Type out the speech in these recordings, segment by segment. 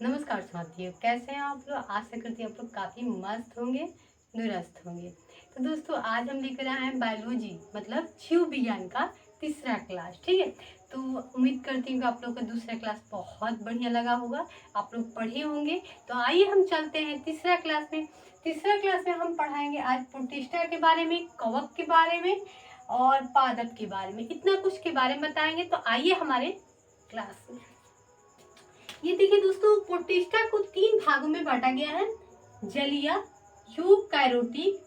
नमस्कार साथियों, कैसे हैं आप लोग। आशा करती हूँ आप लोग काफ़ी मस्त होंगे, दुरुस्त होंगे। तो दोस्तों, आज हम लेकर आए हैं बायोलॉजी मतलब जीव विज्ञान का तीसरा क्लास। ठीक है, तो उम्मीद करती हूँ कि आप लोग का दूसरा क्लास बहुत बढ़िया लगा होगा, आप लोग पढ़े होंगे। तो आइए हम चलते हैं तीसरा क्लास में। तीसरा क्लास में हम पढ़ाएंगे आज प्रोटिस्टा के बारे में, कवक के बारे में और पादप के बारे में, इतना कुछ के बारे में बताएंगे। तो आइए हमारे क्लास में। ये देखिए दोस्तों, प्रोटिस्टा को 3 भागों में बांटा गया है। जलीय, यूकैरियोटिक,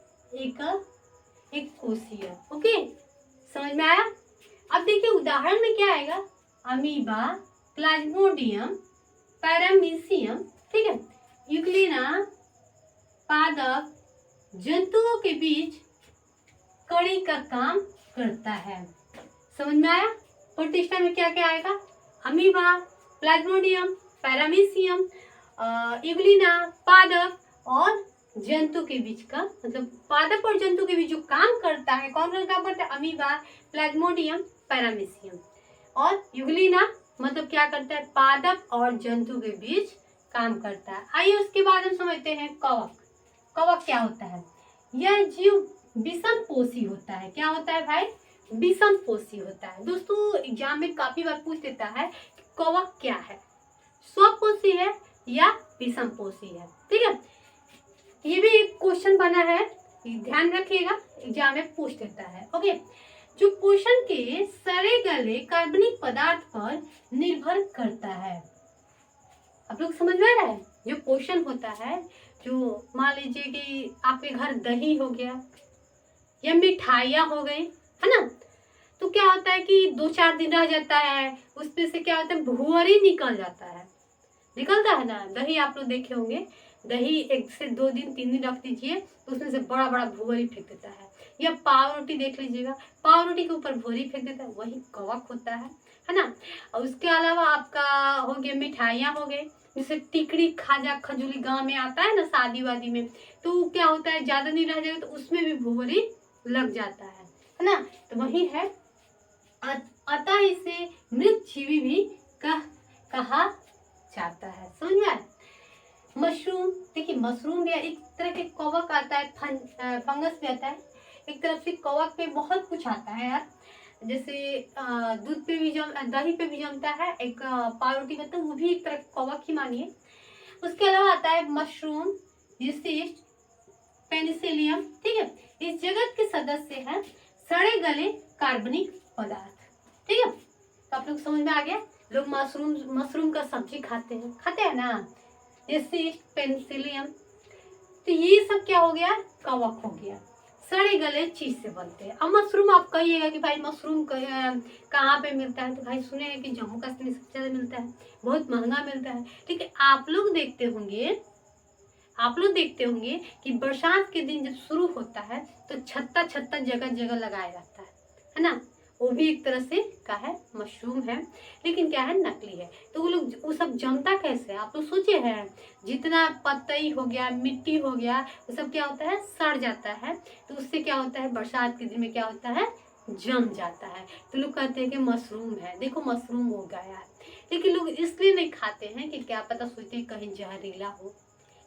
एक कोशिकीय। ओके, समझ में आया। अब देखिए उदाहरण में क्या आएगा। अमीबा, प्लाज्मोडियम, पैरामीशियम, ठीक है, यूग्लिना, पादप जंतुओं के बीच कड़ी का काम करता है। समझ में आया। प्रोटिस्टा में क्या क्या आएगा। अमीबा, प्लाज्मोडियम, पैरामीशियम, इग्लिना, पादप और जंतु के बीच का, मतलब पादप और जंतु के बीच जो काम करता है, कौन कौन काम करता है। अमीबा, प्लाज्मोडियम, पैरामीशियम और यूग्लिना मतलब क्या करता है, पादप और जंतु के बीच काम करता है। आइए उसके बाद हम समझते हैं कवक। कवक क्या होता है। यह जीव विषम पोषी होता है। क्या होता है भाई, विषम पोषी होता है। दोस्तों एग्जाम में काफी बार पूछ देता है कि कवक क्या है, स्वपोषी है या विषम पोषी है। ठीक है, ये भी एक क्वेश्चन बना है, ध्यान रखिएगा, एग्जाम में पूछ देता है। ओके, जो पोषण के सड़े गले कार्बनिक पदार्थ पर निर्भर करता है। आप लोग समझ में आ रहा है। जो पोषण होता है, जो मान लीजिए कि आपके घर दही हो गया या मिठाइयाँ हो गई, है ना, तो क्या होता है कि 2-4 दिन रह जाता है, उसमें से क्या होता है, भुअरी निकल जाता है, निकलता है ना। दही आप लोग देखे होंगे, दही 1 से 2 दिन 3 दिन रख दीजिए तो उसमें से बड़ा बड़ा भुअरी फेंक देता है। या पाव रोटी देख लीजिएगा, पाव रोटी के ऊपर भुअरी फेंक देता है, वही कवक होता है ना। और उसके अलावा आपका हो गया मिठाइयाँ हो गई, जैसे टिकड़ी, खाजा, खजूरी गाँव में आता है ना शादी वादी में, तो क्या होता है, ज्यादा नहीं रह जाएगा तो उसमें भी भुअरी लग जाता है ना। तो वही है, अतः इसे मृतजीवी भी कहा जाता है। समझ में आया। मशरूम, देखिए मशरूम भी एक तरह के कवक आता है, फंगस भी आता है। एक तरफ से कवक पे बहुत कुछ आता है यार, जैसे दूध पे भी जम, दही पे भी जमता है। एक पावरोटी का, तो वो भी एक तरह का कवक ही मानिए। उसके अलावा आता है मशरूम, यीस्ट, पेनिसिलियम। ठीक है, इस जगत के सदस्य हैं सड़े गले कार्बनिक पदार्थ। ठीक है, तो आप लोग समझ में आ गया। लोग मशरूम का सब्जी खाते हैं ना, जैसे पेनिसिलियम। तो ये सब क्या हो गया, कवक हो गया, सड़े गले चीज से बनते हैं। अब मशरूम आप कहिएगा कि भाई मशरूम कहाँ पे मिलता है, तो भाई सुने हैं कि जम्मू कश्मीर सबसे ज्यादा मिलता है, बहुत महंगा मिलता है। ठीक है, आप लोग देखते होंगे कि बरसात के दिन जब शुरू होता है तो छत्ता छत्ता जगह जगह लगाया जाता है ना। वो भी एक तरह से का है, मशरूम है, लेकिन क्या है, नकली है। तो वो सब जमता कैसे है, आप लोग सोचे हैं। जितना पत्तई हो गया, मिट्टी हो गया, वो सब क्या होता है, सड़ जाता है। तो उससे क्या होता है, बरसात के दिन में क्या होता है, जम जाता है। तो लोग कहते हैं कि मशरूम है, देखो मशरूम हो गया है। लेकिन लोग इसलिए नहीं खाते हैं कि क्या पता, सोचते हैं कहीं जहरीला हो,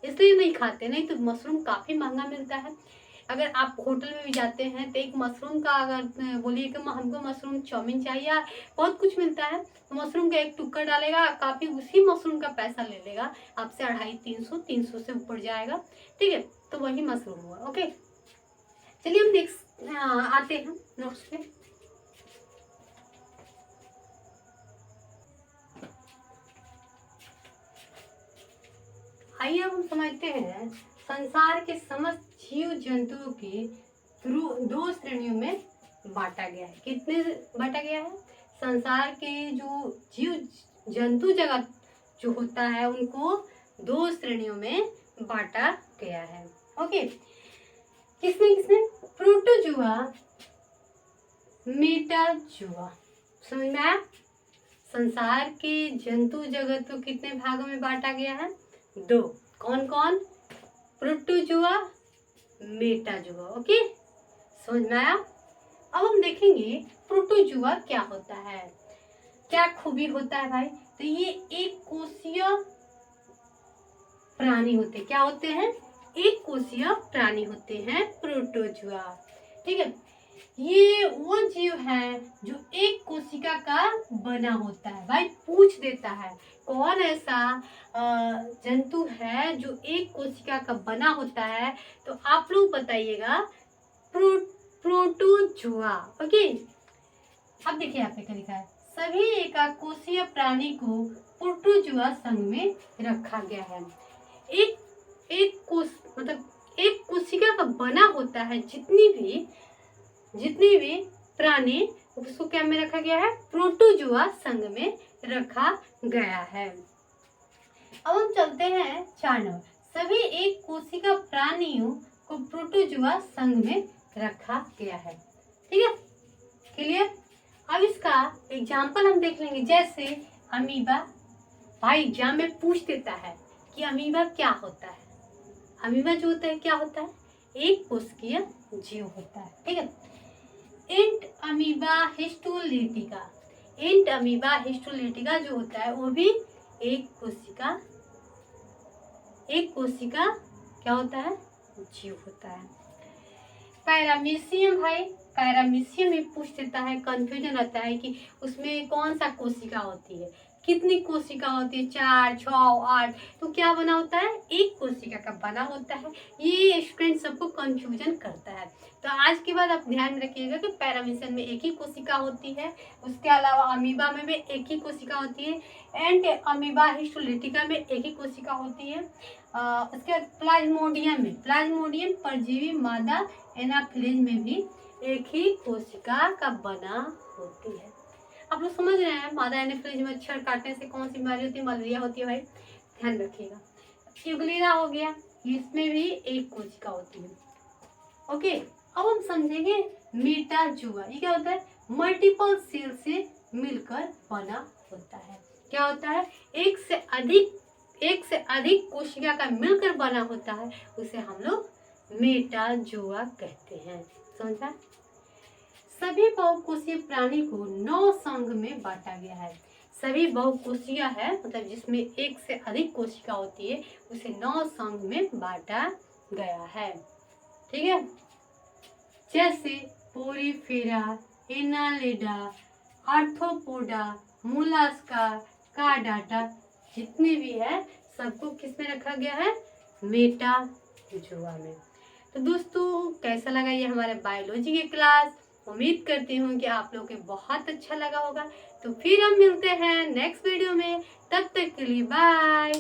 इसलिए नहीं खाते। नहीं तो मशरूम काफी महंगा मिलता है। अगर आप होटल में भी जाते हैं तो एक मशरूम का अगर बोलिए कि हमको मशरूम चाउमीन चाहिए, या बहुत कुछ मिलता है, तो मशरूम का एक टुकड़ा डालेगा, काफी उसी मशरूम का पैसा ले लेगा आपसे, 250-300 से ऊपर जाएगा। ठीक है, तो वही मशरूम हुआ। ओके, चलिए हम नेक्स्ट आते हैं नोट्स पे। आइए अब हम समझते हैं, संसार के समस्त जीव जंतुओं के 2 श्रेणियों में बांटा गया है। कितने बांटा गया है, संसार के जो जीव जंतु जगत जो होता है उनको 2 श्रेणियों में बांटा गया है। ओके, किसने किसने, प्रोटोजुआ, मेटाजुआ। समझ में आया। संसार के जंतु जगत को कितने भागों में बांटा गया है, 2। कौन कौन, प्रोटोजुआ, मेटाजुआ। ओके, समझ में आया। अब हम देखेंगे प्रोटोजुआ क्या होता है, क्या खूबी होता है भाई। तो ये एक कोषीय प्राणी होते हैं। क्या होते हैं? एक कोशिका प्राणी होते हैं प्रोटोजुआ। ठीक है, ये वो जीव है जो एक कोशिका का बना होता है। भाई पूछ देता है कौन ऐसा जंतु है जो एक कोशिका का बना होता है, तो आप लोग बताइएगा प्रोटोजुआ। ओके, अब देखिए यहाँ पे क्या लिखा है, सभी एकाकोशीय प्राणी को प्रोटोजुआ संघ में रखा गया है। एक कोश मतलब एक कोशिका का बना होता है, जितनी भी प्राणी, उसको क्या में रखा गया है? प्रोटोजुआ संघ में रखा गया है। अब हम चलते हैं 4 नंबर, सभी एक कोशिका प्राणियों को प्रोटोजुआ संघ में रखा गया है। ठीक है, क्लियर? अब इसका एग्जाम्पल हम देख लेंगे, जैसे अमीबा। भाई एग्जाम में पूछ देता है कि अमीबा क्या होता है। अमीबा जो होता है क्या होता है? एक कोशिकीय जीव होता है। ठीक है, एंट अमीबा हिस्टोलिटिका। एंट अमीबा हिस्टोलिटिका जो होता है वो भी एक कोशिका क्या होता है? जीव होता है। पैरामीशियम, भाई पैरामीशियम में पूछ देता है, कंफ्यूजन रहता है कि उसमें कौन सा कोशिका होती है, कितनी कोशिका होती है, 4, 6, 8, तो क्या बना होता है? एक कोशिका का बना होता है। ये स्टूडेंट सबको कंफ्यूजन करता है। तो आज के बाद आप ध्यान में रखिएगा कि पैरामीशियम में एक ही कोशिका होती है, उसके अलावा अमीबा में भी एक ही कोशिका होती है, एंड अमीबा हिस्टोलिटिका में एक ही कोशिका होती है। उसके बाद प्लाज्मोडियम परजीवी मादा एनाफिलीज में भी एक ही कोशिका का बना होती है। आप लोग समझ रहे हैं? मादा एनाफिलीज में मच्छर काटने से कौन सी बीमारी होती है? मलेरिया होती है। भाई ध्यान रखिएगा। यूग्लिया हो गया, इसमें भी एक कोशिका होती है। ओके, अब हम समझेंगे मेटाजुआ। ये क्या होता है? मल्टीपल सेल से मिलकर बना होता है। क्या होता है? एक से अधिक कोशिका का मिलकर बना होता है, उसे हम लोग मेटाजुआ कहते हैं। समझा? सभी बहुकोशीय प्राणी को 9 संघ में बांटा गया है। सभी बहुकोशीय है मतलब जिसमें एक से अधिक कोशिका होती है, उसे 9 संघ में बांटा गया है। ठीक है, जैसे पोरीफेरा, एनालिडा, आर्थ्रोपोडा, मोलस्का, कार्डाटा, जितने भी है सबको किस में रखा गया है? मेटाजुआ में। तो दोस्तों कैसा लगा ये हमारे बायोलॉजी की क्लास? उम्मीद करती हूँ कि आप लोगों को बहुत अच्छा लगा होगा। तो फिर हम मिलते हैं नेक्स्ट वीडियो में, तब तक के लिए बाय।